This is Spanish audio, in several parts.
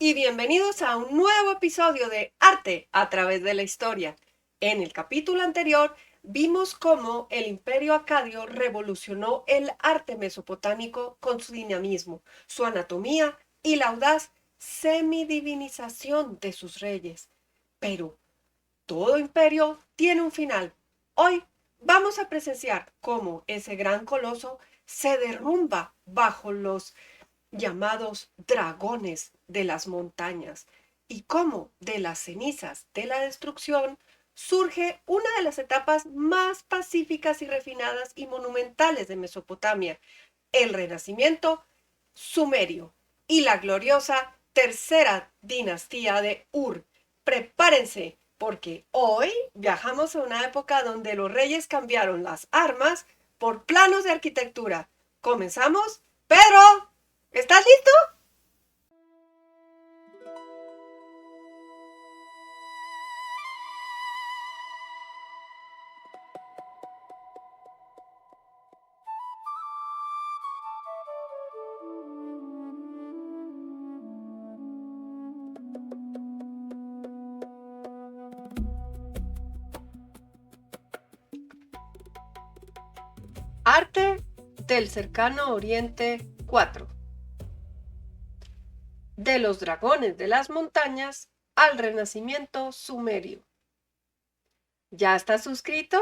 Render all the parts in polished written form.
y bienvenidos a un nuevo episodio de Arte a través de la historia. En el capítulo anterior vimos cómo el Imperio Acadio revolucionó el arte mesopotámico con su dinamismo, su anatomía y la audaz semidivinización de sus reyes. Pero todo imperio tiene un final. Hoy vamos a presenciar cómo ese gran coloso se derrumba bajo los llamados dragones de las montañas, y cómo de las cenizas de la destrucción surge una de las etapas más pacíficas y refinadas y monumentales de Mesopotamia, el renacimiento sumerio y la gloriosa tercera dinastía de Ur. Prepárense, porque hoy viajamos a una época donde los reyes cambiaron las armas por planos de arquitectura. ¿Comenzamos? ¡Pedro! ¿Estás listo? Arte del cercano Oriente 4. De los dragones de las montañas al renacimiento sumerio. ¿Ya estás suscrito?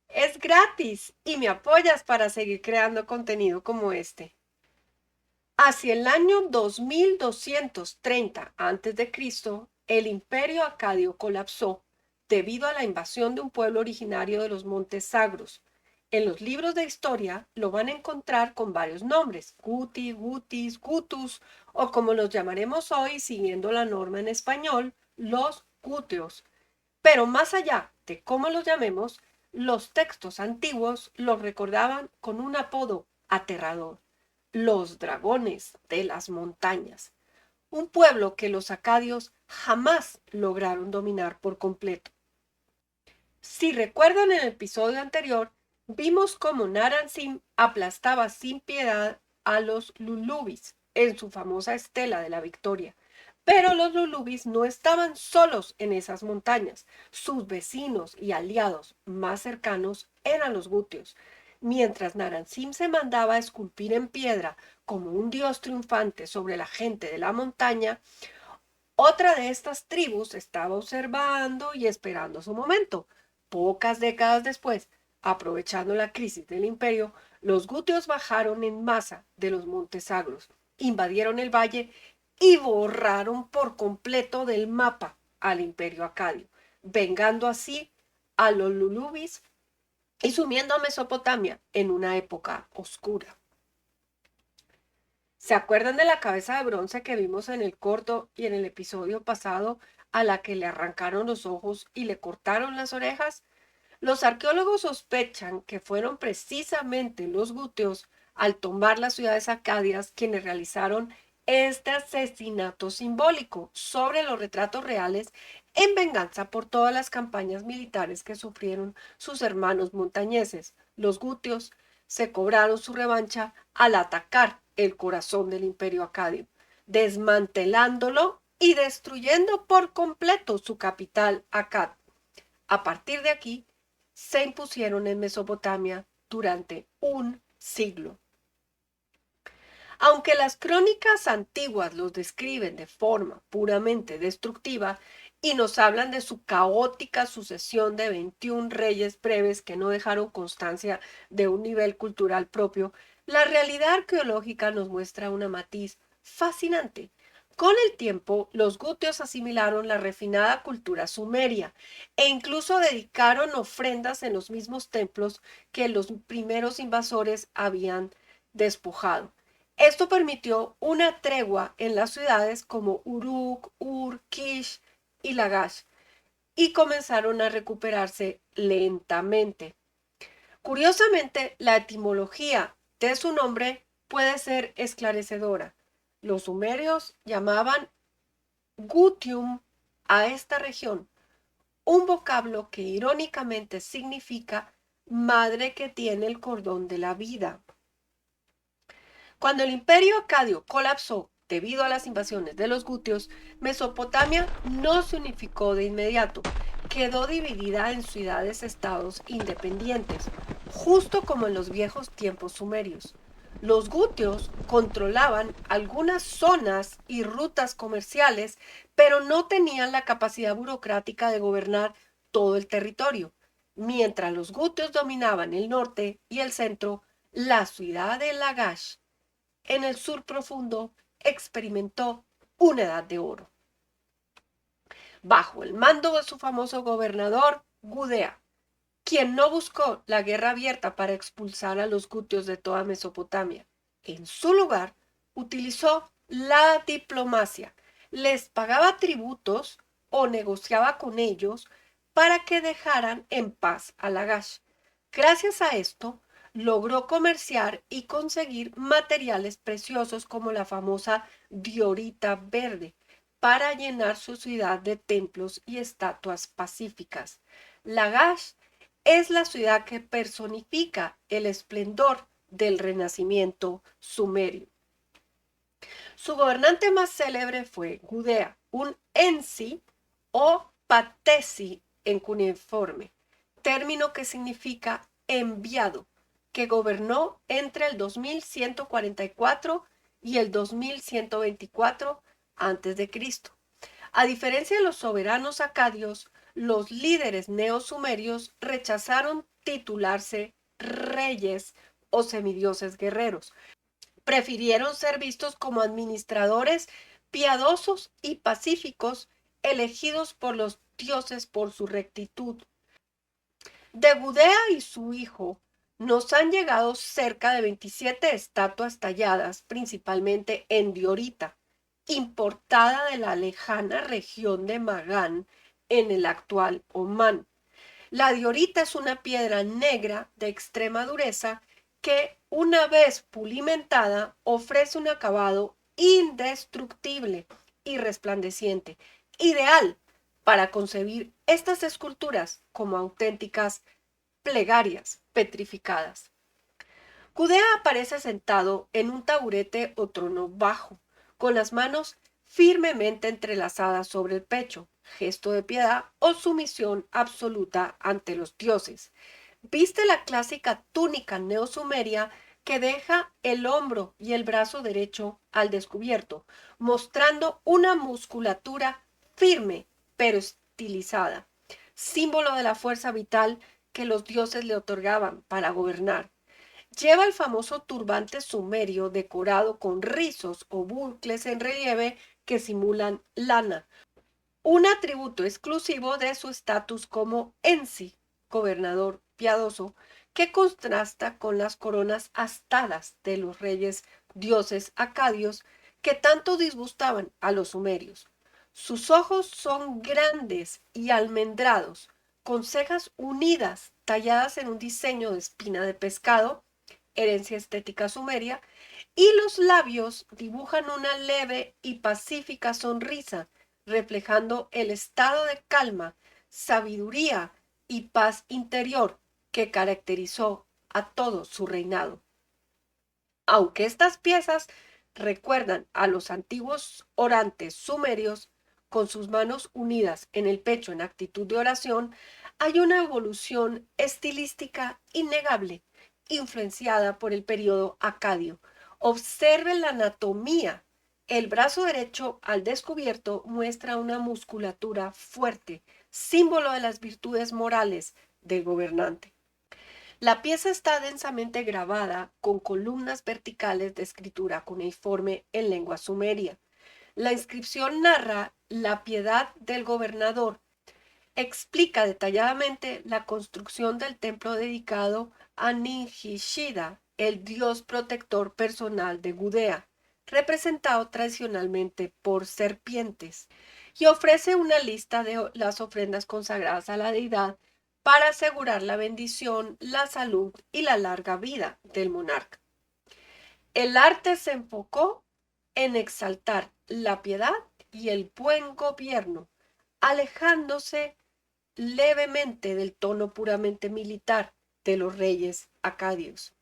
Es gratis y me apoyas para seguir creando contenido como este. Hacia el año 2230 a.C., el Imperio Acadio colapsó debido a la invasión de un pueblo originario de los Montes Sagros. En los libros de historia lo van a encontrar con varios nombres: Guti, Gutis, Gutus, o como los llamaremos hoy, siguiendo la norma en español, los Guteos. Pero más allá de cómo los llamemos, los textos antiguos los recordaban con un apodo aterrador: los dragones de las montañas, un pueblo que los acadios jamás lograron dominar por completo. Si recuerdan en el episodio anterior, vimos cómo Naram-Sin aplastaba sin piedad a los lulubis en su famosa estela de la victoria. Pero los lulubis no estaban solos en esas montañas. Sus vecinos y aliados más cercanos eran los guteos. Mientras Naram-Sin se mandaba a esculpir en piedra como un dios triunfante sobre la gente de la montaña, otra de estas tribus estaba observando y esperando su momento. Pocas décadas después, aprovechando la crisis del imperio, los guteos bajaron en masa de los Montes Sagros, invadieron el valle y borraron por completo del mapa al imperio acadio, vengando así a los lulubis y sumiendo a Mesopotamia en una época oscura. ¿Se acuerdan de la cabeza de bronce que vimos en el corto y en el episodio pasado, a la que le arrancaron los ojos y le cortaron las orejas? Los arqueólogos sospechan que fueron precisamente los guteos, al tomar las ciudades acadias, quienes realizaron este asesinato simbólico sobre los retratos reales, en venganza por todas las campañas militares que sufrieron sus hermanos montañeses. Los guteos se cobraron su revancha al atacar el corazón del imperio acadio, desmantelándolo y destruyendo por completo su capital, Akkad. A partir de aquí, se impusieron en Mesopotamia durante un siglo. Aunque las crónicas antiguas los describen de forma puramente destructiva y nos hablan de su caótica sucesión de 21 reyes breves que no dejaron constancia de un nivel cultural propio, la realidad arqueológica nos muestra una matiz fascinante. Con el tiempo, los guteos asimilaron la refinada cultura sumeria e incluso dedicaron ofrendas en los mismos templos que los primeros invasores habían despojado. Esto permitió una tregua en las ciudades como Uruk, Ur, Kish y Lagash, y comenzaron a recuperarse lentamente. Curiosamente, la etimología de su nombre puede ser esclarecedora. Los sumerios llamaban Gutium a esta región, un vocablo que irónicamente significa madre que tiene el cordón de la vida. Cuando el imperio acadio colapsó debido a las invasiones de los gutios, Mesopotamia no se unificó de inmediato. Quedó dividida en ciudades-estados independientes, justo como en los viejos tiempos sumerios. Los gutios controlaban algunas zonas y rutas comerciales, pero no tenían la capacidad burocrática de gobernar todo el territorio. Mientras los gutios dominaban el norte y el centro, la ciudad de Lagash, en el sur profundo, experimentó una edad de oro. Bajo el mando de su famoso gobernador, Gudea, quien no buscó la guerra abierta para expulsar a los gutios de toda Mesopotamia. En su lugar, utilizó la diplomacia, les pagaba tributos o negociaba con ellos para que dejaran en paz a Lagash. Gracias a esto, logró comerciar y conseguir materiales preciosos como la famosa diorita verde para llenar su ciudad de templos y estatuas pacíficas. Lagash es la ciudad que personifica el esplendor del renacimiento sumerio. Su gobernante más célebre fue Gudea, un ensi o patesi en cuneiforme, término que significa enviado, que gobernó entre el 2144 y el 2124 a.C. A diferencia de los soberanos acadios, los líderes neosumerios rechazaron titularse reyes o semidioses guerreros. Prefirieron ser vistos como administradores piadosos y pacíficos, elegidos por los dioses por su rectitud. De Gudea y su hijo nos han llegado cerca de 27 estatuas talladas, principalmente en diorita, importada de la lejana región de Magán, en el actual Omán. La diorita es una piedra negra de extrema dureza que, una vez pulimentada, ofrece un acabado indestructible y resplandeciente, ideal para concebir estas esculturas como auténticas plegarias petrificadas. Gudea aparece sentado en un taburete o trono bajo, con las manos firmemente entrelazadas sobre el pecho, gesto de piedad o sumisión absoluta ante los dioses. Viste la clásica túnica neosumeria que deja el hombro y el brazo derecho al descubierto, mostrando una musculatura firme pero estilizada, símbolo de la fuerza vital que los dioses le otorgaban para gobernar. Lleva el famoso turbante sumerio decorado con rizos o bucles en relieve que simulan lana, un atributo exclusivo de su estatus como ensi, gobernador piadoso, que contrasta con las coronas astadas de los reyes dioses acadios que tanto disgustaban a los sumerios. Sus ojos son grandes y almendrados, con cejas unidas talladas en un diseño de espina de pescado, herencia estética sumeria, y los labios dibujan una leve y pacífica sonrisa, reflejando el estado de calma, sabiduría y paz interior que caracterizó a todo su reinado. Aunque estas piezas recuerdan a los antiguos orantes sumerios, con sus manos unidas en el pecho en actitud de oración, hay una evolución estilística innegable, influenciada por el periodo acadio. Observe la anatomía. El brazo derecho al descubierto muestra una musculatura fuerte, símbolo de las virtudes morales del gobernante. La pieza está densamente grabada con columnas verticales de escritura cuneiforme en lengua sumeria. La inscripción narra la piedad del gobernador, explica detalladamente la construcción del templo dedicado a Ninjishida, el dios protector personal de Gudea, representado tradicionalmente por serpientes, y ofrece una lista de las ofrendas consagradas a la deidad para asegurar la bendición, la salud y la larga vida del monarca. El arte se enfocó en exaltar la piedad y el buen gobierno, alejándose levemente del tono puramente militar de los reyes acadios.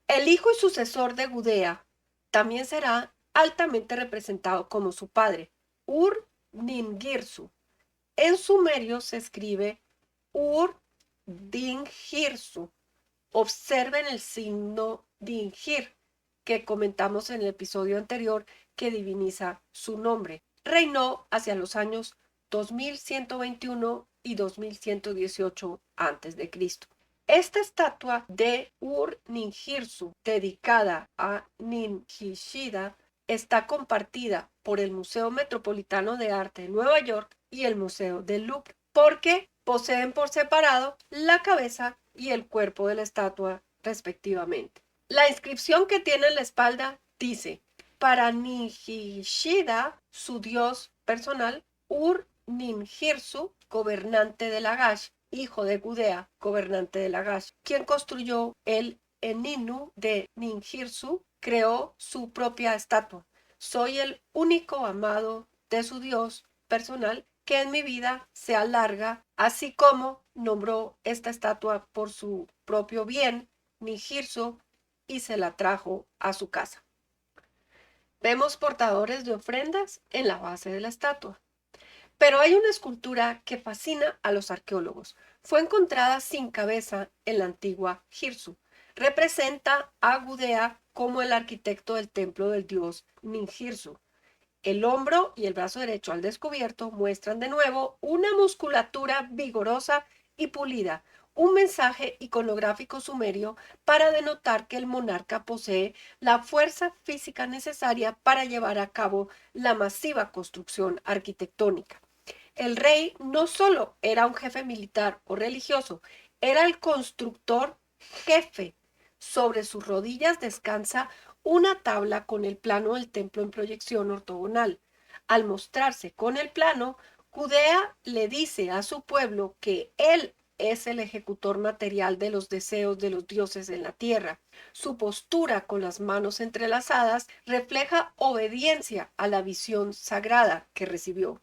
El hijo y sucesor de Gudea también será altamente representado como su padre, Ur-Ninghirsu. En sumerio se escribe Ur-Dinghirsu. Observen el signo Dingir que comentamos en el episodio anterior que diviniza su nombre. Reinó hacia los años 2121 y 2118 a.C. Esta estatua de Ur-Ninghirsu, dedicada a Ninjishida, está compartida por el Museo Metropolitano de Arte de Nueva York y el Museo del Louvre, porque poseen por separado la cabeza y el cuerpo de la estatua respectivamente. La inscripción que tiene en la espalda dice: para Ninjishida, su dios personal, Ur-Ninghirsu, gobernante de Lagash, hijo de Gudea, gobernante de Lagash, quien construyó el Eninu de Ninghirsu, creó su propia estatua. Soy el único amado de su dios personal que en mi vida se alarga, así como nombró esta estatua por su propio bien, Ninghirsu, y se la trajo a su casa. Vemos portadores de ofrendas en la base de la estatua. Pero hay una escultura que fascina a los arqueólogos. Fue encontrada sin cabeza en la antigua Girsu. Representa a Gudea como el arquitecto del templo del dios Ninjirsu. El hombro y el brazo derecho al descubierto muestran de nuevo una musculatura vigorosa y pulida, un mensaje iconográfico sumerio para denotar que el monarca posee la fuerza física necesaria para llevar a cabo la masiva construcción arquitectónica. El rey no solo era un jefe militar o religioso, era el constructor jefe. Sobre sus rodillas descansa una tabla con el plano del templo en proyección ortogonal. Al mostrarse con el plano, Gudea le dice a su pueblo que él es el ejecutor material de los deseos de los dioses en la tierra. Su postura con las manos entrelazadas refleja obediencia a la visión sagrada que recibió.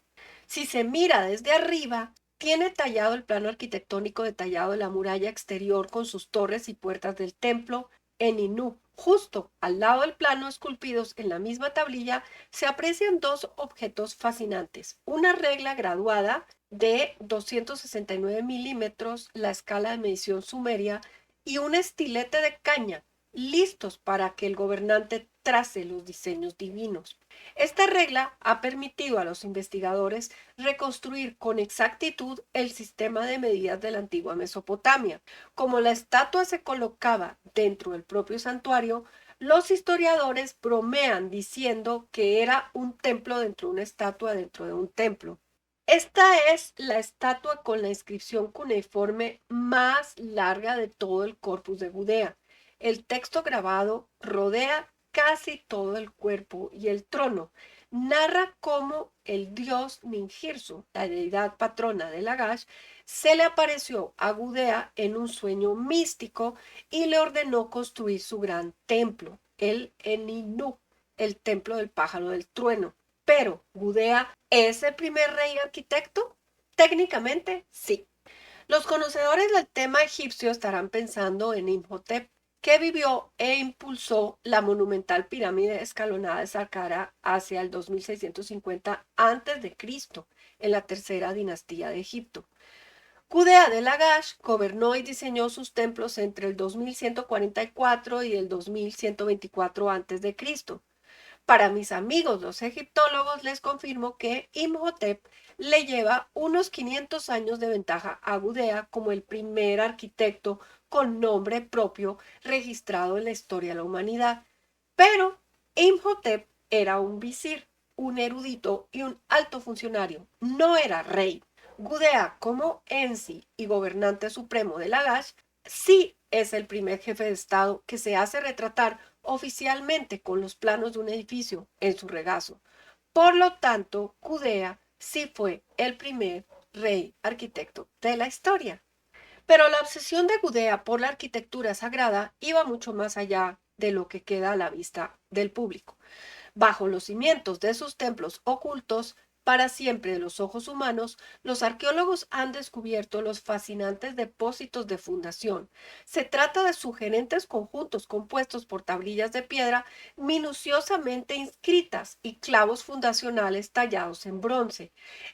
Si se mira desde arriba, tiene tallado el plano arquitectónico detallado de la muralla exterior con sus torres y puertas del templo en Inú. Justo al lado del plano, esculpidos en la misma tablilla, se aprecian dos objetos fascinantes. Una regla graduada de 269 milímetros, la escala de medición sumeria, y un estilete de caña, listos para que el gobernante trace los diseños divinos. Esta regla ha permitido a los investigadores reconstruir con exactitud el sistema de medidas de la antigua Mesopotamia. Como la estatua se colocaba dentro del propio santuario, los historiadores bromean diciendo que era un templo dentro de una estatua dentro de un templo. Esta es la estatua con la inscripción cuneiforme más larga de todo el corpus de Gudea. El texto grabado rodea casi todo el cuerpo y el trono. Narra cómo el dios Ninjirsu, la deidad patrona de Lagash, se le apareció a Gudea en un sueño místico y le ordenó construir su gran templo, el Eninu, el templo del pájaro del trueno. Pero, ¿Gudea es el primer rey arquitecto? Técnicamente, sí. Los conocedores del tema egipcio estarán pensando en Imhotep, que vivió e impulsó la monumental pirámide escalonada de Saqqara hacia el 2650 a.C., en la tercera dinastía de Egipto. Gudea de Lagash gobernó y diseñó sus templos entre el 2144 y el 2124 a.C. Para mis amigos los egiptólogos les confirmo que Imhotep le lleva unos 500 años de ventaja a Gudea como el primer arquitecto con nombre propio registrado en la historia de la humanidad. Pero Imhotep era un visir, un erudito y un alto funcionario, no era rey. Gudea, como ensi y gobernante supremo de Lagash, sí es el primer jefe de Estado que se hace retratar oficialmente con los planos de un edificio en su regazo. Por lo tanto, Gudea sí fue el primer rey arquitecto de la historia. Pero la obsesión de Gudea por la arquitectura sagrada iba mucho más allá de lo que queda a la vista del público. Bajo los cimientos de sus templos ocultos para siempre de los ojos humanos, los arqueólogos han descubierto los fascinantes depósitos de fundación. Se trata de sugerentes conjuntos compuestos por tablillas de piedra minuciosamente inscritas y clavos fundacionales tallados en bronce.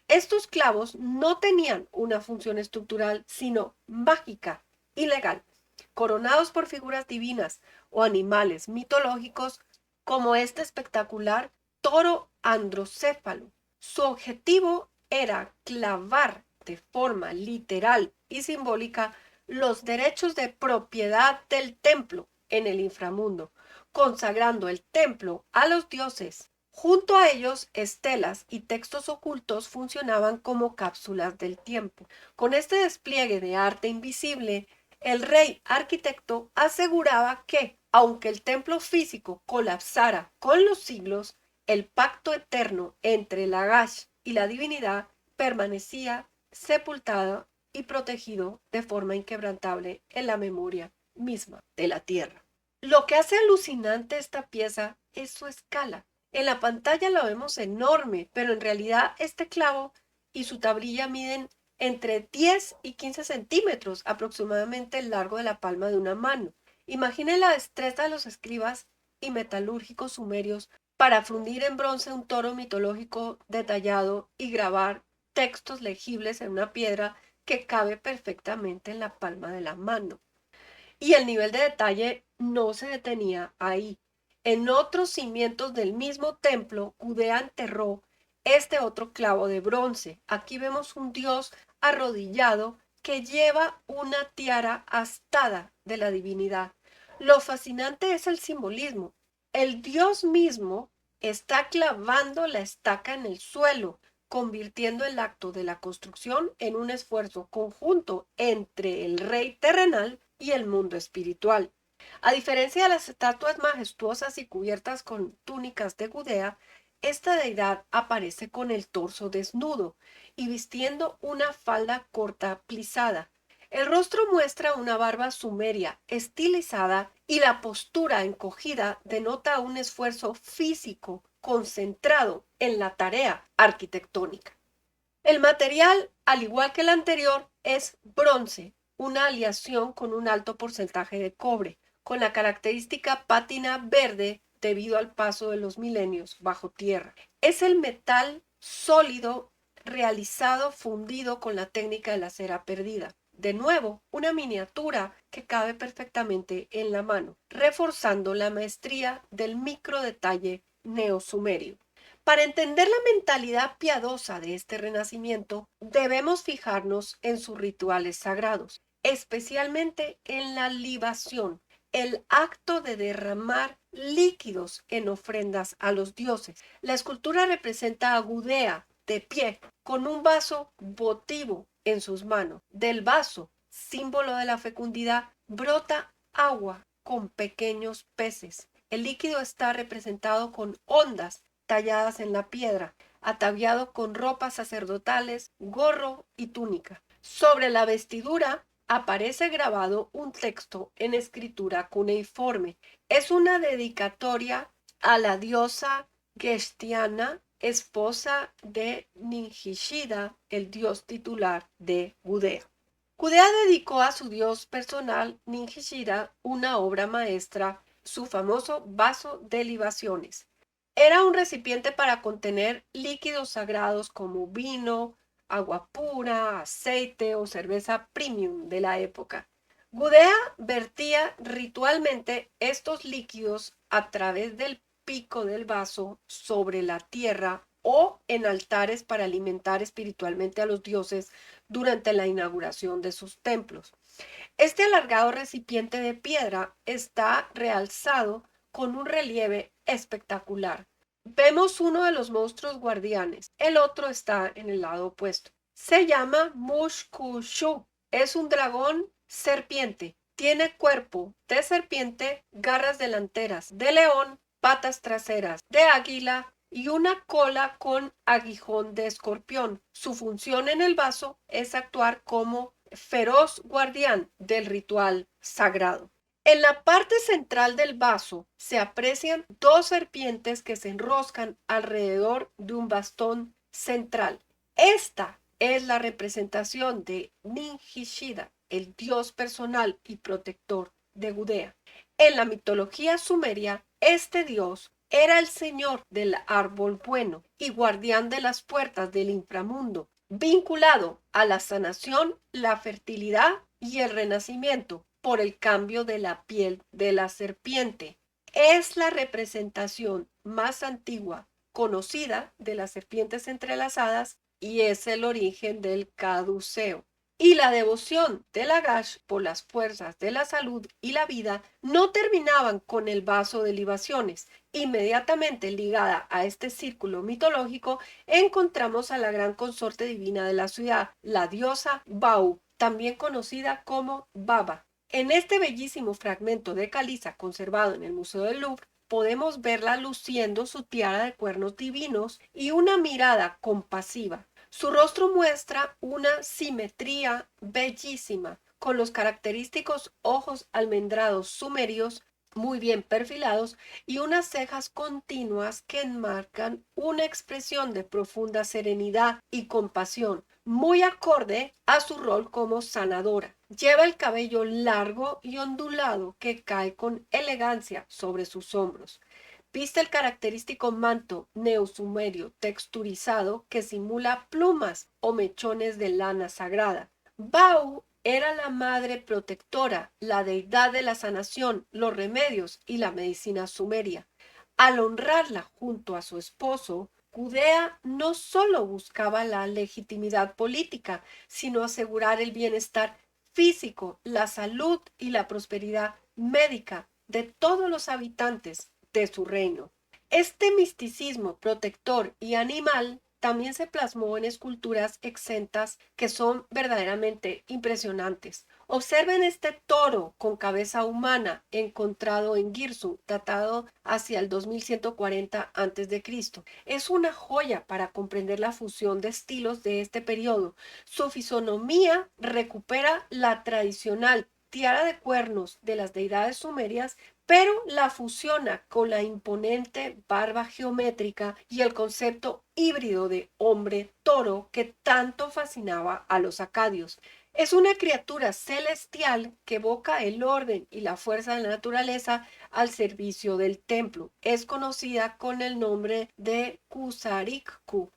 Estos clavos no tenían una función estructural, sino mágica y legal, coronados por figuras divinas o animales mitológicos como este espectacular toro androcéfalo. Su objetivo era clavar de forma literal y simbólica los derechos de propiedad del templo en el inframundo, consagrando el templo a los dioses. Junto a ellos, estelas y textos ocultos funcionaban como cápsulas del tiempo. Con este despliegue de arte invisible, el rey arquitecto aseguraba que, aunque el templo físico colapsara con los siglos, el pacto eterno entre Lagash y la divinidad permanecía sepultado y protegido de forma inquebrantable en la memoria misma de la tierra. Lo que hace alucinante esta pieza es su escala. En la pantalla la vemos enorme, pero en realidad este clavo y su tablilla miden entre 10 y 15 centímetros, aproximadamente el largo de la palma de una mano. Imaginen la destreza de los escribas y metalúrgicos sumerios para fundir en bronce un toro mitológico detallado y grabar textos legibles en una piedra que cabe perfectamente en la palma de la mano. Y el nivel de detalle no se detenía ahí. En otros cimientos del mismo templo, Gudea enterró este otro clavo de bronce. Aquí vemos un dios arrodillado que lleva una tiara astada de la divinidad. Lo fascinante es el simbolismo. El dios mismo está clavando la estaca en el suelo, convirtiendo el acto de la construcción en un esfuerzo conjunto entre el rey terrenal y el mundo espiritual. A diferencia de las estatuas majestuosas y cubiertas con túnicas de Gudea, esta deidad aparece con el torso desnudo y vistiendo una falda corta plisada. El rostro muestra una barba sumeria, estilizada, y la postura encogida denota un esfuerzo físico concentrado en la tarea arquitectónica. El material, al igual que el anterior, es bronce, una aleación con un alto porcentaje de cobre, con la característica pátina verde debido al paso de los milenios bajo tierra. Es el metal sólido realizado fundido con la técnica de la cera perdida. De nuevo, una miniatura que cabe perfectamente en la mano, reforzando la maestría del microdetalle neosumerio. Para entender la mentalidad piadosa de este renacimiento, debemos fijarnos en sus rituales sagrados, especialmente en la libación, el acto de derramar líquidos en ofrendas a los dioses. La escultura representa a Gudea de pie, con un vaso votivo en sus manos. Del vaso, símbolo de la fecundidad, brota agua con pequeños peces. El líquido está representado con ondas talladas en la piedra, ataviado con ropas sacerdotales, gorro y túnica. Sobre la vestidura aparece grabado un texto en escritura cuneiforme. Es una dedicatoria a la diosa Gestiana, esposa de Ninjishida, el dios titular de Gudea. Gudea dedicó a su dios personal, Ninjishida, una obra maestra, su famoso vaso de libaciones. Era un recipiente para contener líquidos sagrados como vino, agua pura, aceite o cerveza premium de la época. Gudea vertía ritualmente estos líquidos a través del pico del vaso sobre la tierra o en altares para alimentar espiritualmente a los dioses durante la inauguración de sus templos. Este alargado recipiente de piedra está realzado con un relieve espectacular. Vemos uno de los monstruos guardianes, el otro está en el lado opuesto. Se llama Mushkushu, es un dragón serpiente, tiene cuerpo de serpiente, garras delanteras de león, patas traseras de águila y una cola con aguijón de escorpión. Su función en el vaso es actuar como feroz guardián del ritual sagrado. En la parte central del vaso se aprecian dos serpientes que se enroscan alrededor de un bastón central. Esta es la representación de Ninjishida, el dios personal y protector de Gudea. En la mitología sumeria, este dios era el señor del árbol bueno y guardián de las puertas del inframundo, vinculado a la sanación, la fertilidad y el renacimiento por el cambio de la piel de la serpiente. Es la representación más antigua conocida de las serpientes entrelazadas y es el origen del caduceo. Y la devoción de Lagash por las fuerzas de la salud y la vida no terminaban con el vaso de libaciones. Inmediatamente ligada a este círculo mitológico encontramos a la gran consorte divina de la ciudad, la diosa Bau, también conocida como Baba. En este bellísimo fragmento de caliza conservado en el Museo del Louvre, podemos verla luciendo su tiara de cuernos divinos y una mirada compasiva. Su rostro muestra una simetría bellísima, con los característicos ojos almendrados sumerios muy bien perfilados y unas cejas continuas que enmarcan una expresión de profunda serenidad y compasión, muy acorde a su rol como sanadora. Lleva el cabello largo y ondulado que cae con elegancia sobre sus hombros. Viste el característico manto neosumerio texturizado que simula plumas o mechones de lana sagrada. Bau era la madre protectora, la deidad de la sanación, los remedios y la medicina sumeria. Al honrarla junto a su esposo, Gudea no solo buscaba la legitimidad política, sino asegurar el bienestar físico, la salud y la prosperidad médica de todos los habitantes de su reino. Este misticismo protector y animal también se plasmó en esculturas exentas que son verdaderamente impresionantes. Observen este toro con cabeza humana encontrado en Girsu, datado hacia el 2140 a.C. Es una joya para comprender la fusión de estilos de este periodo. Su fisonomía recupera la tradicional tiara de cuernos de las deidades sumerias, pero la fusiona con la imponente barba geométrica y el concepto híbrido de hombre-toro que tanto fascinaba a los acadios. Es una criatura celestial que evoca el orden y la fuerza de la naturaleza al servicio del templo. Es conocida con el nombre de Kusarikku.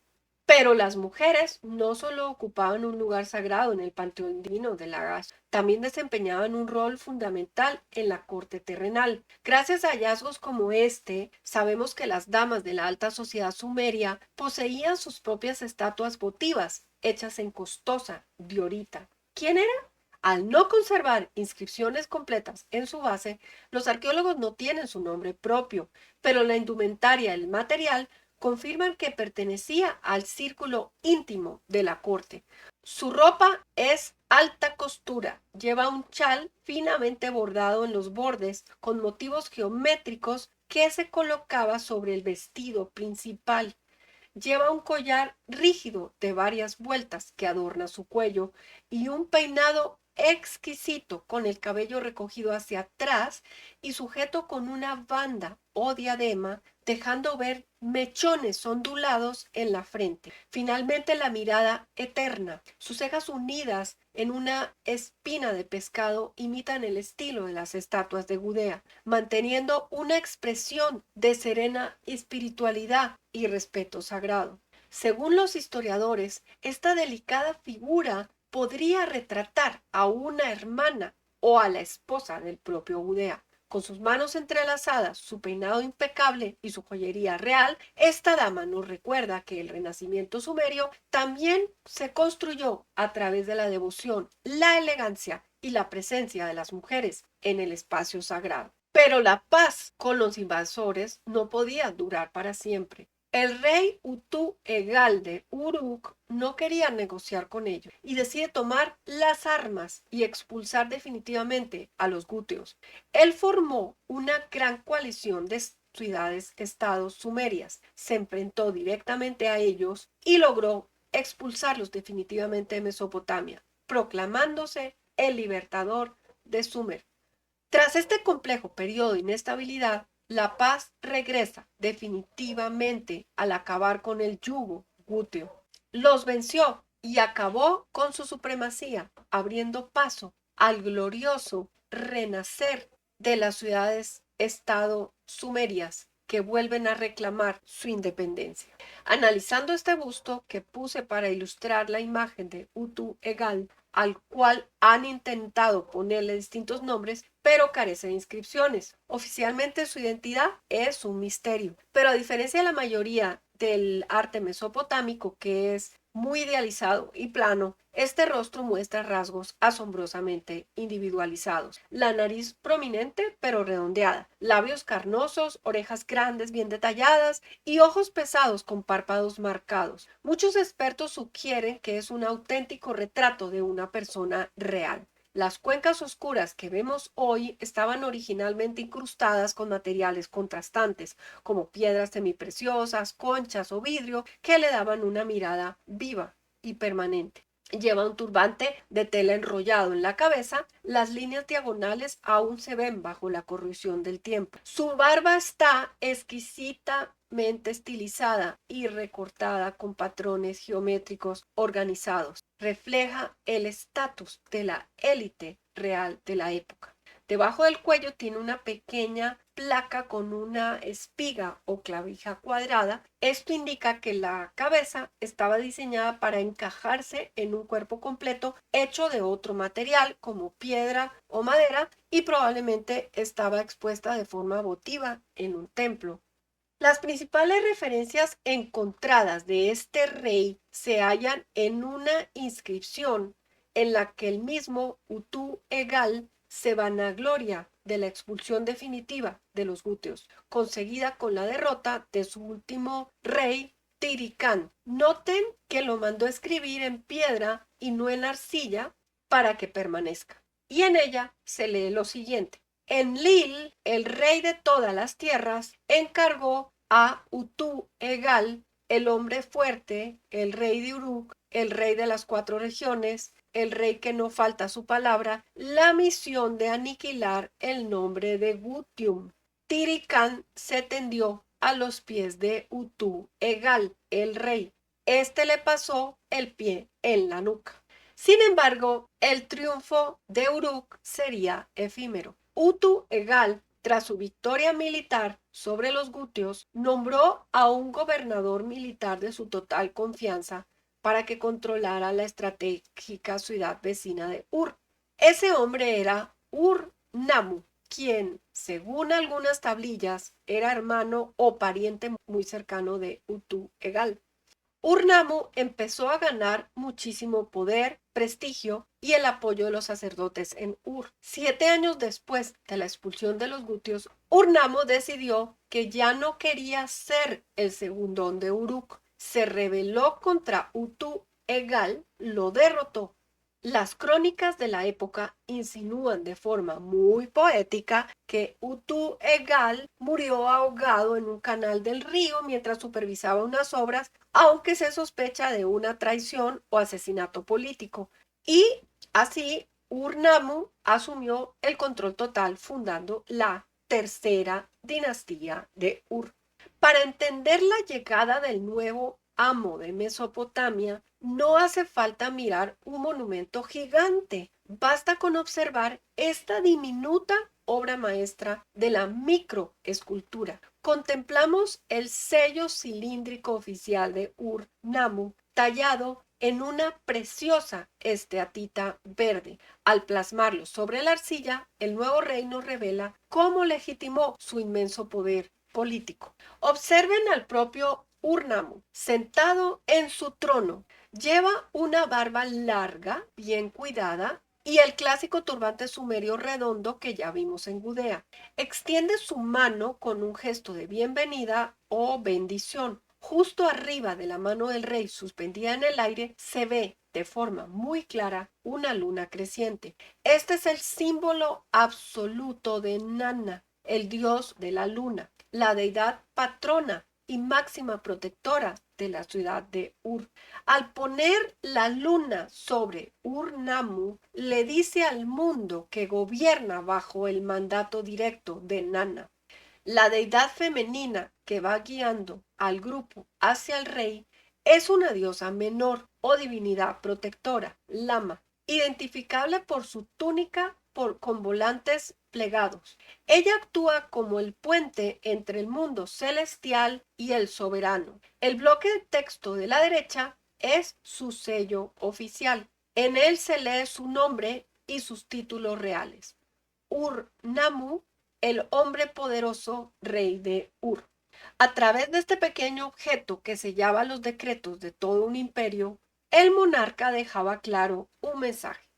Pero las mujeres no solo ocupaban un lugar sagrado en el panteón divino de Lagash, también desempeñaban un rol fundamental en la corte terrenal. Gracias a hallazgos como este, sabemos que las damas de la alta sociedad sumeria poseían sus propias estatuas votivas, hechas en costosa diorita. ¿Quién era? Al no conservar inscripciones completas en su base, los arqueólogos no tienen su nombre propio, pero la indumentaria, el material, confirman que pertenecía al círculo íntimo de la corte. Su ropa es alta costura, lleva un chal finamente bordado en los bordes con motivos geométricos que se colocaba sobre el vestido principal. Lleva un collar rígido de varias vueltas que adorna su cuello y un peinado exquisito con el cabello recogido hacia atrás y sujeto con una banda o diadema, dejando ver mechones ondulados en la frente. Finalmente la mirada eterna. Sus cejas unidas en una espina de pescado imitan el estilo de las estatuas de Gudea, manteniendo una expresión de serena espiritualidad y respeto sagrado. Según los historiadores, esta delicada figura podría retratar a una hermana o a la esposa del propio Gudea. Con sus manos entrelazadas, su peinado impecable y su joyería real, esta dama nos recuerda que el renacimiento sumerio también se construyó a través de la devoción, la elegancia y la presencia de las mujeres en el espacio sagrado. Pero la paz con los invasores no podía durar para siempre. El rey Utu Egal de Uruk no quería negociar con ellos y decide tomar las armas y expulsar definitivamente a los gúteos. Él formó una gran coalición de ciudades-estados sumerias, se enfrentó directamente a ellos y logró expulsarlos definitivamente de Mesopotamia, proclamándose el libertador de Sumer. Tras este complejo periodo de inestabilidad, la paz regresa definitivamente al acabar con el yugo guteo. Los venció y acabó con su supremacía, abriendo paso al glorioso renacer de las ciudades-estado sumerias que vuelven a reclamar su independencia. Analizando este busto que puse para ilustrar la imagen de Utu-Egal, al cual han intentado ponerle distintos nombres, pero carece de inscripciones. Oficialmente su identidad es un misterio, pero a diferencia de la mayoría del arte mesopotámico, que es muy idealizado y plano, este rostro muestra rasgos asombrosamente individualizados. La nariz prominente pero redondeada, labios carnosos, orejas grandes bien detalladas y ojos pesados con párpados marcados. Muchos expertos sugieren que es un auténtico retrato de una persona real. Las cuencas oscuras que vemos hoy estaban originalmente incrustadas con materiales contrastantes, como piedras semipreciosas, conchas o vidrio, que le daban una mirada viva y permanente. Lleva un turbante de tela enrollado en la cabeza, las líneas diagonales aún se ven bajo la corrosión del tiempo. Su barba está exquisitamente estilizada y recortada con patrones geométricos organizados. Refleja el estatus de la élite real de la época. Debajo del cuello tiene una pequeña placa con una espiga o clavija cuadrada. Esto indica que la cabeza estaba diseñada para encajarse en un cuerpo completo hecho de otro material como piedra o madera y probablemente estaba expuesta de forma votiva en un templo. Las principales referencias encontradas de este rey se hallan en una inscripción en la que el mismo Utu-Egal se vanagloria de la expulsión definitiva de los guteos, conseguida con la derrota de su último rey, Tiricán. Noten que lo mandó escribir en piedra y no en arcilla para que permanezca. Y en ella se lee lo siguiente. Enlil, el rey de todas las tierras, encargó a Utu-Egal, el hombre fuerte, el rey de Uruk, el rey de las 4 regiones, el rey que no falta su palabra, la misión de aniquilar el nombre de Gutium. Tiricán se tendió a los pies de Utu-Egal, el rey. Este le pasó el pie en la nuca. Sin embargo, el triunfo de Uruk sería efímero. Utu-Egal, tras su victoria militar sobre los guteos, nombró a un gobernador militar de su total confianza para que controlara la estratégica ciudad vecina de Ur. Ese hombre era Ur-Nammu, quien, según algunas tablillas, era hermano o pariente muy cercano de Utu-Egal. Ur-Nammu empezó a ganar muchísimo poder, prestigio y el apoyo de los sacerdotes en Ur. 7 años después de la expulsión de los guteos, Ur-Nammu decidió que ya no quería ser el segundón de Uruk. Se rebeló contra Utu-Egal, lo derrotó. Las crónicas de la época insinúan de forma muy poética que Utu-Egal murió ahogado en un canal del río mientras supervisaba unas obras, aunque se sospecha de una traición o asesinato político. Y así Ur-Nammu asumió el control total, fundando la tercera dinastía de Ur. Para entender la llegada del nuevo amo de Mesopotamia, no hace falta mirar un monumento gigante. Basta con observar esta diminuta obra maestra de la microescultura. Contemplamos el sello cilíndrico oficial de Ur-Nammu, tallado en una preciosa esteatita verde. Al plasmarlo sobre la arcilla, el nuevo rey nos revela cómo legitimó su inmenso poder político. Observen al propio Ur-Nammu, sentado en su trono. Lleva una barba larga, bien cuidada, y el clásico turbante sumerio redondo que ya vimos en Gudea. Extiende su mano con un gesto de bienvenida o bendición. Justo arriba de la mano del rey, suspendida en el aire, se ve de forma muy clara una luna creciente. Este es el símbolo absoluto de Nanna, el dios de la luna, la deidad patrona y máxima protectora de la ciudad de Ur. Al poner la luna sobre Ur-Nammu, le dice al mundo que gobierna bajo el mandato directo de Nanna. La deidad femenina que va guiando al grupo hacia el rey Es una diosa menor o divinidad protectora, Lama, identificable por su túnica con volantes plegados. Ella actúa como el puente entre el mundo celestial y el soberano. El bloque de texto de la derecha es su sello oficial. En él se lee su nombre y sus títulos reales. Ur-Nammu, el hombre poderoso, rey de Ur. A través de este pequeño objeto que sellaba los decretos de todo un imperio, el monarca dejaba claro un mensaje.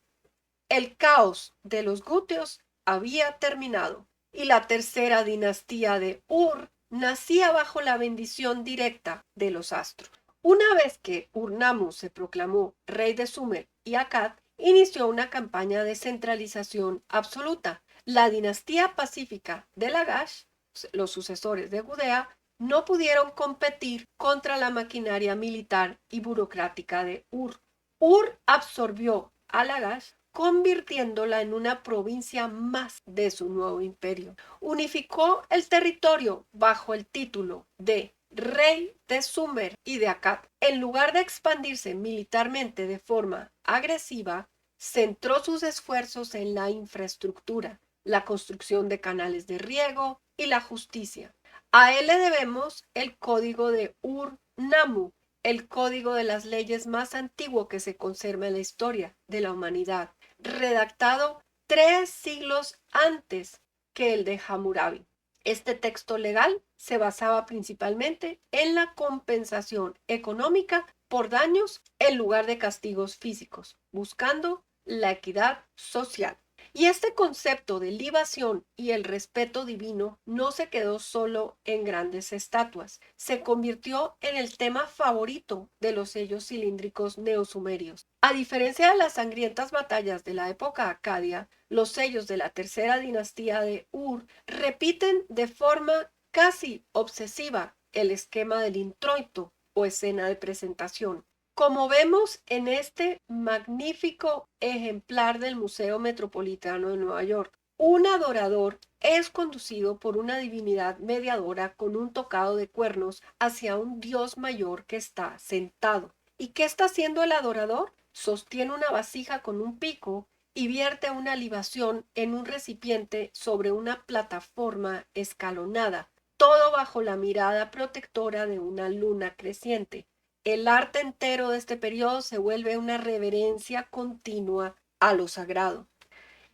El caos de los Gúteos había terminado y la tercera dinastía de Ur nacía bajo la bendición directa de los astros. Una vez que Ur-Nammu se proclamó rey de Sumer y Akkad, inició una campaña de centralización absoluta. La dinastía pacífica de Lagash, los sucesores de Gudea, no pudieron competir contra la maquinaria militar y burocrática de Ur. Ur absorbió a Lagash, convirtiéndola en una provincia más de su nuevo imperio. Unificó el territorio bajo el título de Rey de Sumer y de Akkad. En lugar de expandirse militarmente de forma agresiva, centró sus esfuerzos en la infraestructura, la construcción de canales de riego y la justicia. A él le debemos el código de Ur-Nammu, el código de las leyes más antiguo que se conserva en la historia de la humanidad, redactado 3 siglos antes que el de Hammurabi. Este texto legal se basaba principalmente en la compensación económica por daños en lugar de castigos físicos, buscando la equidad social. Y este concepto de libación y el respeto divino no se quedó solo en grandes estatuas, se convirtió en el tema favorito de los sellos cilíndricos neosumerios. A diferencia de las sangrientas batallas de la época acadia, los sellos de la tercera dinastía de Ur repiten de forma casi obsesiva el esquema del introito o escena de presentación. Como vemos en este magnífico ejemplar del Museo Metropolitano de Nueva York, un adorador es conducido por una divinidad mediadora con un tocado de cuernos hacia un dios mayor que está sentado. ¿Y qué está haciendo el adorador? Sostiene una vasija con un pico y vierte una libación en un recipiente sobre una plataforma escalonada, todo bajo la mirada protectora de una luna creciente. El arte entero de este periodo se vuelve una reverencia continua a lo sagrado.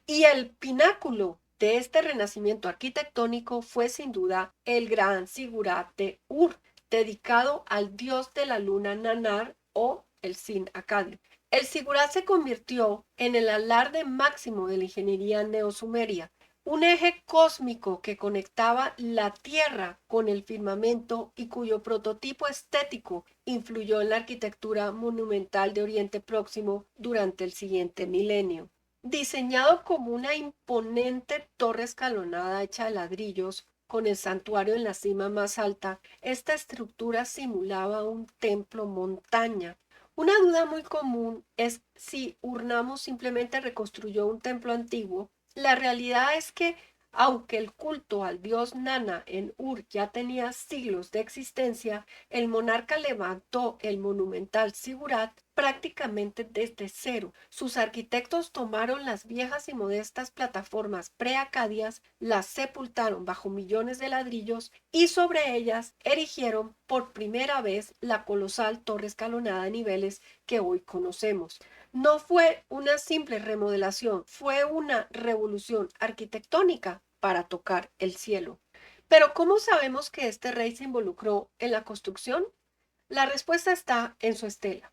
Y el pináculo de este renacimiento arquitectónico fue sin duda el gran Sigurat de Ur, dedicado al dios de la luna Nanar o el Sin acadio. El Sigurat se convirtió en el alarde máximo de la ingeniería neosumeria, un eje cósmico que conectaba la Tierra con el firmamento y cuyo prototipo estético influyó en la arquitectura monumental de Oriente Próximo durante el siguiente milenio. Diseñado como una imponente torre escalonada hecha de ladrillos, con el santuario en la cima más alta, esta estructura simulaba un templo montaña. Una duda muy común es si Ur-Nammu simplemente reconstruyó un templo antiguo. La realidad es que, aunque el culto al dios Nana en Ur ya tenía siglos de existencia, el monarca levantó el monumental Sigurat prácticamente desde cero. Sus arquitectos tomaron las viejas y modestas plataformas preacadias, las sepultaron bajo millones de ladrillos y sobre ellas erigieron por primera vez la colosal torre escalonada de niveles que hoy conocemos. No fue una simple remodelación, fue una revolución arquitectónica para tocar el cielo. Pero ¿cómo sabemos que este rey se involucró en la construcción? La respuesta está en su estela.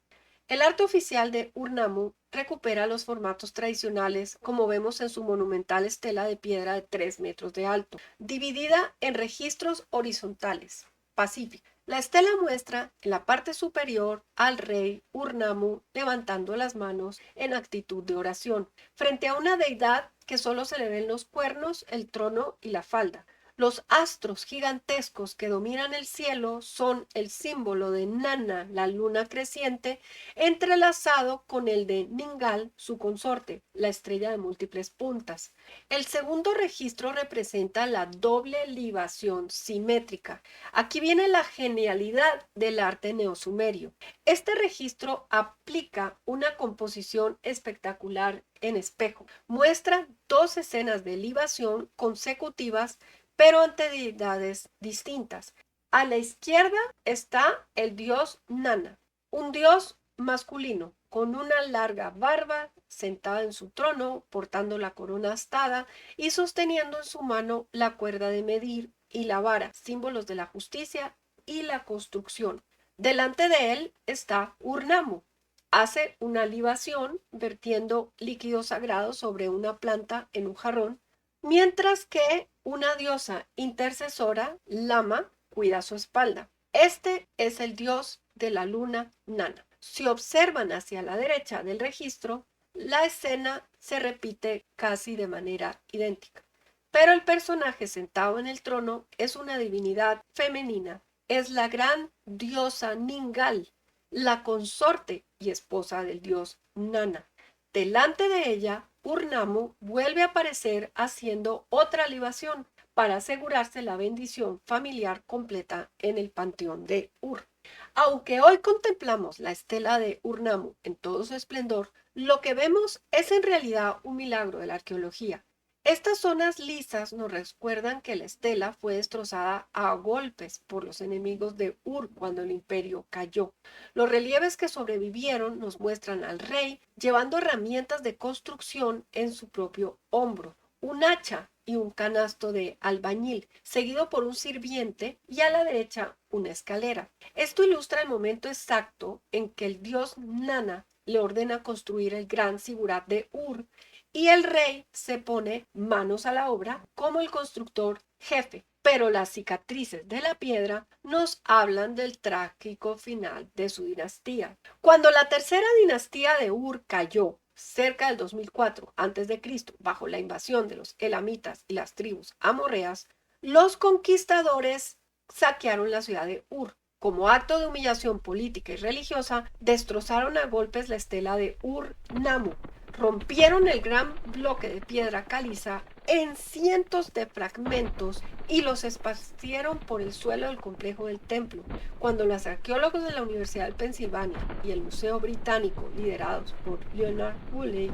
El arte oficial de Ur-Nammu recupera los formatos tradicionales, como vemos en su monumental estela de piedra de 3 metros de alto, dividida en registros horizontales, pacíficos. La estela muestra en la parte superior al rey Ur-Nammu levantando las manos en actitud de oración, frente a una deidad que solo se le ven los cuernos, el trono y la falda. Los astros gigantescos que dominan el cielo son el símbolo de Nana, la luna creciente, entrelazado con el de Ningal, su consorte, la estrella de múltiples puntas. El segundo registro representa la doble libación simétrica. Aquí viene la genialidad del arte neosumerio. Este registro aplica una composición espectacular en espejo. Muestra dos escenas de libación consecutivas pero ante deidades distintas. A la izquierda está el dios Nana, un dios masculino con una larga barba, sentado en su trono, portando la corona astada y sosteniendo en su mano la cuerda de medir y la vara, símbolos de la justicia y la construcción. Delante de él está Urnamu. Hace una libación vertiendo líquido sagrado sobre una planta en un jarrón, mientras que una diosa intercesora, Lama, cuida su espalda. Este es el dios de la luna Nana. Si observan hacia la derecha del registro, la escena se repite casi de manera idéntica. Pero el personaje sentado en el trono es una divinidad femenina. Es la gran diosa Ningal, la consorte y esposa del dios Nana. Delante de ella, Urnamu vuelve a aparecer haciendo otra libación para asegurarse la bendición familiar completa en el panteón de Ur. Aunque hoy contemplamos la estela de Urnamu en todo su esplendor, lo que vemos es en realidad un milagro de la arqueología. Estas zonas lisas nos recuerdan que la estela fue destrozada a golpes por los enemigos de Ur cuando el imperio cayó. Los relieves que sobrevivieron nos muestran al rey llevando herramientas de construcción en su propio hombro, un hacha y un canasto de albañil, seguido por un sirviente y a la derecha una escalera. Esto ilustra el momento exacto en que el dios Nana le ordena construir el gran sigurat de Ur y el rey se pone manos a la obra como el constructor jefe. Pero las cicatrices de la piedra nos hablan del trágico final de su dinastía. Cuando la tercera dinastía de Ur cayó cerca del 2004 a.C., bajo la invasión de los elamitas y las tribus amorreas, los conquistadores saquearon la ciudad de Ur. Como acto de humillación política y religiosa, destrozaron a golpes la estela de Ur-Namu, rompieron el gran bloque de piedra caliza en cientos de fragmentos y los esparcieron por el suelo del complejo del templo. Cuando los arqueólogos de la Universidad de Pensilvania y el Museo Británico, liderados por Leonard Woolley,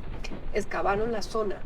excavaron la zona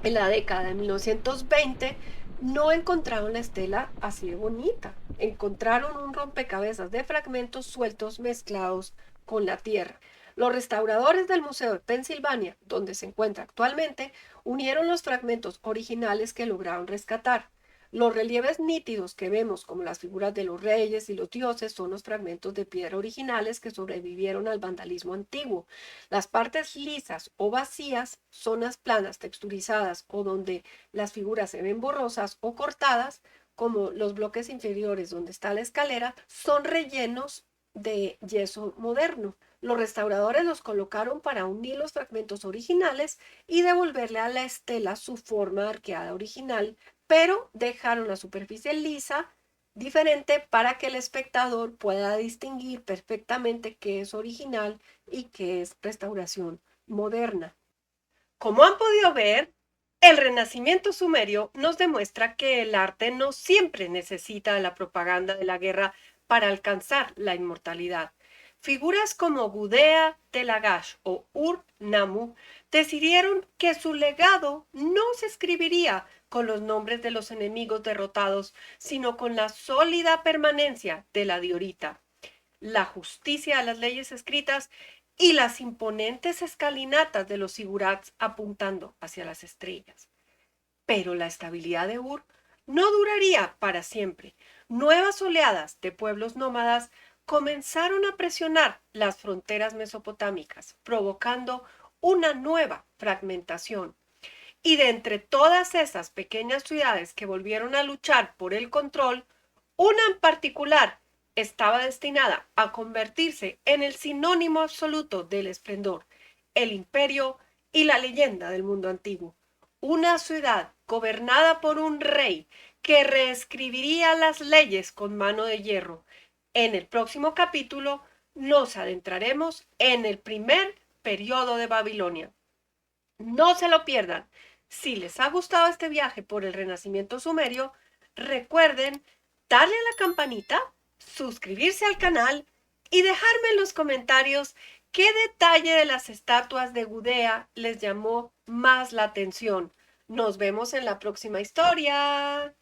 en la década de 1920, no encontraron la estela así de bonita. Encontraron un rompecabezas de fragmentos sueltos mezclados con la tierra. Los restauradores del Museo de Pensilvania, donde se encuentra actualmente, unieron los fragmentos originales que lograron rescatar. Los relieves nítidos que vemos, como las figuras de los reyes y los dioses, son los fragmentos de piedra originales que sobrevivieron al vandalismo antiguo. Las partes lisas o vacías, zonas planas texturizadas o donde las figuras se ven borrosas o cortadas, como los bloques inferiores donde está la escalera, son rellenos de yeso moderno. Los restauradores los colocaron para unir los fragmentos originales y devolverle a la estela su forma arqueada original, pero dejaron la superficie lisa diferente para que el espectador pueda distinguir perfectamente qué es original y qué es restauración moderna. Como han podido ver, el Renacimiento sumerio nos demuestra que el arte no siempre necesita la propaganda de la guerra para alcanzar la inmortalidad. Figuras como Gudea de Lagash o Ur-Nammu decidieron que su legado no se escribiría con los nombres de los enemigos derrotados, sino con la sólida permanencia de la diorita, la justicia a las leyes escritas y las imponentes escalinatas de los sigurats apuntando hacia las estrellas. Pero la estabilidad de Ur no duraría para siempre. Nuevas oleadas de pueblos nómadas comenzaron a presionar las fronteras mesopotámicas, provocando una nueva fragmentación. Y de entre todas esas pequeñas ciudades que volvieron a luchar por el control, una en particular estaba destinada a convertirse en el sinónimo absoluto del esplendor, el imperio y la leyenda del mundo antiguo. Una ciudad gobernada por un rey que reescribiría las leyes con mano de hierro. En el próximo capítulo nos adentraremos en el primer periodo de Babilonia. No se lo pierdan. Si les ha gustado este viaje por el Renacimiento sumerio, recuerden darle a la campanita, suscribirse al canal y dejarme en los comentarios qué detalle de las estatuas de Gudea les llamó más la atención. Nos vemos en la próxima historia.